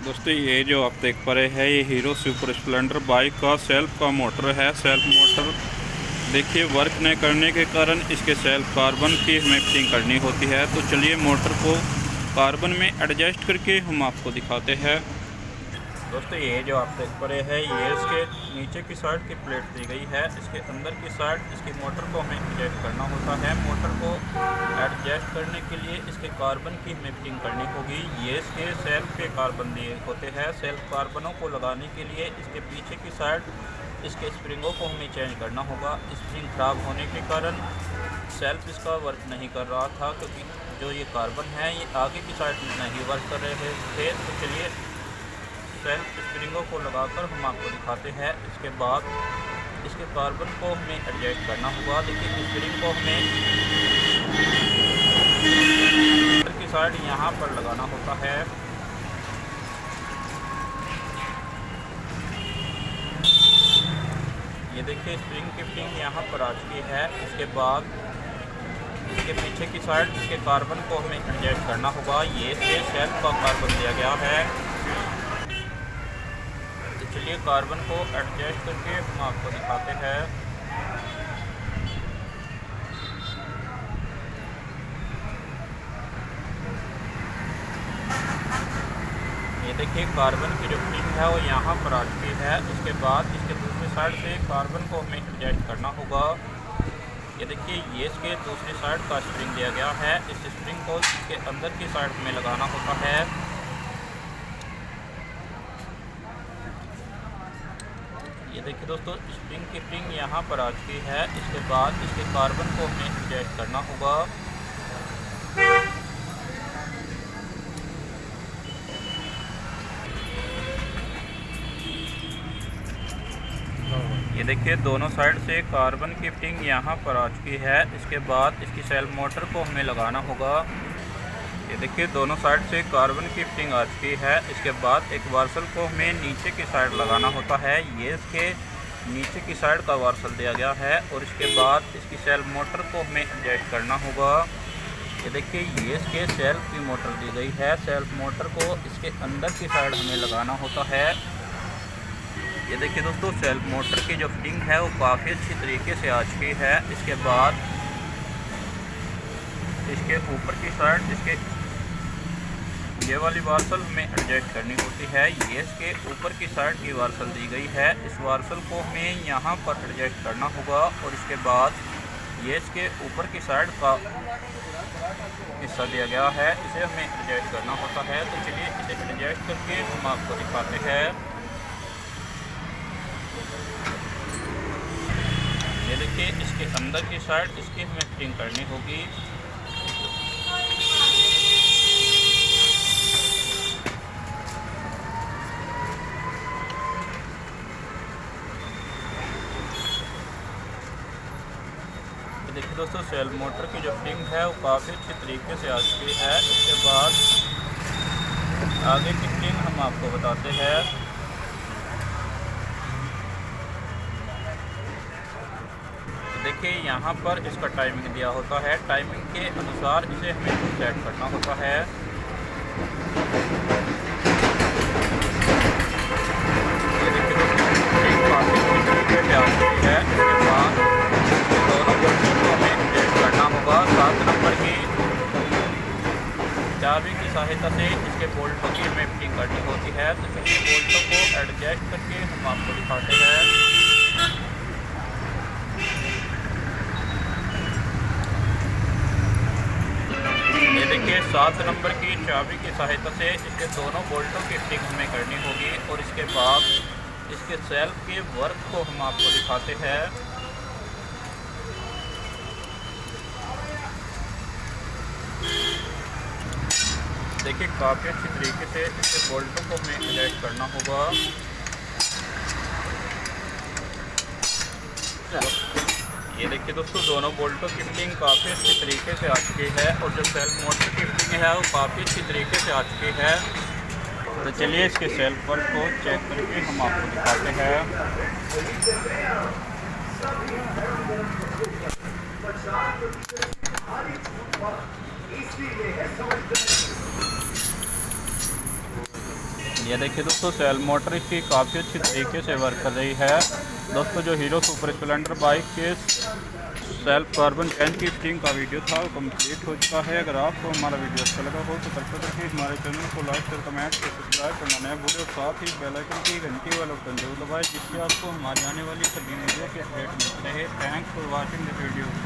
दोस्तों ये जो आप देख पा रहे हैं ये हीरो सुपर स्प्लेंडर बाइक का सेल्फ का मोटर है। सेल्फ मोटर देखिए वर्क न करने के कारण इसके सेल्फ कार्बन की हमें फिटिंग करनी होती है। तो चलिए मोटर को कार्बन में एडजस्ट करके हम आपको दिखाते हैं। दोस्तों ये जो आप देख पा रहे हैं ये इसके नीचे की साइड की प्लेट दी गई है। इसके अंदर की साइड इसकी मोटर को हमें एडजस्ट करना होता है। मोटर को एडजस्ट करने के लिए इसके कार्बन की हमें फिटिंग करनी होगी। ये इसके सेल्फ के कार्बन दिए होते हैं। सेल्फ कार्बनों को लगाने के लिए इसके पीछे की साइड इसके स्प्रिंगों को हमें चेंज करना होगा। स्प्रिंग ख़राब होने के कारण सेल्फ इसका वर्क नहीं कर रहा था, क्योंकि जो ये कार्बन है ये आगे की साइड नहीं वर्क कर रहे थे। तो चलिए सेल्फ स्प्रिंगों को लगाकर हम आपको दिखाते हैं। इसके बाद इसके कार्बन को हमें एडजस्ट करना होगा। देखिए स्प्रिंग को हमें की साइड यहाँ पर लगाना होता है। ये देखिए स्प्रिंग की फिटिंग यहाँ पर आ चुकी है। इसके बाद इसके पीछे की साइड इसके कार्बन को हमें एडजस्ट करना होगा। ये सेल्फ का कार्बन दिया गया है। चलिए कार्बन को एडजस्ट करके हम आपको दिखाते हैं। ये देखिए कार्बन की जो फिटिंग है वो यहाँ पर आ चुकी है। इसके बाद इसके दूसरी साइड से कार्बन को हमें एडजस्ट करना होगा। ये देखिए ये इसके दूसरी साइड का स्प्रिंग दिया गया है। इस स्प्रिंग को इसके अंदर की साइड में लगाना होता है। ये देखिए दोस्तों स्प्रिंग की फिटिंग यहाँ पर आ चुकी है। इसके बाद इसके कार्बन को हमें एडजस्ट करना होगा। ये देखिए दोनों साइड से कार्बन की फिटिंग यहाँ पर आ चुकी है। इसके बाद इसकी सेल्फ मोटर को हमें लगाना होगा। ये देखिए दोनों साइड से कार्बन की फिटिंग आ चुकी है। इसके बाद एक वार्सल को हमें नीचे की साइड लगाना होता है। ये इसके नीचे की साइड का वार्सल दिया गया है। और इसके बाद इसकी सेल्फ मोटर को हमें एडजस्ट करना होगा। ये देखिए ये इसके सेल्फ की मोटर दी गई है। सेल्फ मोटर को इसके अंदर की साइड हमें लगाना होता है। ये देखिए दोस्तों सेल्फ मोटर की जो फिटिंग है वो काफ़ी अच्छी तरीके से आ चुकी है। इसके बाद इसके ऊपर की साइड इसके ये वाली वार्सल हमें एडजस्ट करनी होती है। ये इसके ऊपर की साइड की वार्सल दी गई है। इस वार्सल को हमें यहाँ पर एडजस्ट करना होगा। और इसके बाद ये इसके ऊपर की साइड का हिस्सा दिया गया है, इसे हमें एडजस्ट करना होता है। तो चलिए इसे एडजस्ट करके हम आपको दिखाते हैं। ये देखिए इसके अंदर की साइड इसकी हमें फिटिंग करनी होगी। देखिए दोस्तों सेल्फ मोटर की जो फिटिंग है वो काफ़ी अच्छी तरीके से आ चुकी है। इसके बाद आगे की फिटिंग हम आपको बताते हैं। देखिए यहाँ पर इसका टाइमिंग दिया होता है। टाइमिंग के अनुसार इसे हमें सेट करना होता है। ये देखिए दोस्तों फिटिंग काफ़ी अच्छी तरीके से आ चुकी है। इसके बाद दोनों बोल्टों को हमें एडजस्ट करना होगा। 7 नंबर की चाबी की सहायता से इसके बोल्टों की हमें फिटिंग करनी होती है। तो चलिए बोल्टों को एडजस्ट करके हम आपको दिखाते हैं। ये देखिए 7 नंबर की चाबी की सहायता से इसके दोनों बोल्टों की फिटिंग हमें करनी होगी। और इसके बाद इसके सेल्फ के वर्क को हम आपको दिखाते हैं। देखिए काफ़ी अच्छी तरीके से इसके बोल्टों को हमें एडजस्ट करना होगा। ये देखिए दोस्तों दोनों बोल्टों की फिटिंग काफ़ी अच्छी तरीके से आ चुकी है। और जो सेल्फ मोटर की फिटिंग है वो काफ़ी अच्छी तरीके से आ चुकी है। तो चलिए इसके सेल्फ वर्क को चेक करके हम आपको दिखाते हैं। ये देखिए दोस्तों सेल्फ मोटर इसकी काफ़ी अच्छी तरीके से वर्क कर रही है। दोस्तों जो हीरो सुपर स्प्लेंडर बाइक के सेल्फ कार्बन चैन की फिटिंग का वीडियो था वो कंप्लीट हो चुका है। अगर आपको हमारा वीडियो अच्छा लगा हो तो कृपया करके हमारे चैनल को लाइक शेयर कमेंट और सब्सक्राइब करना न भूलें, और साथ ही बेल आइकन की घंटी वाला बटन जरूर दबाएं जिससे आपको हमारी आने वाली सभी वीडियो के अपडेट मिलते रहे। Thanks for watching this video.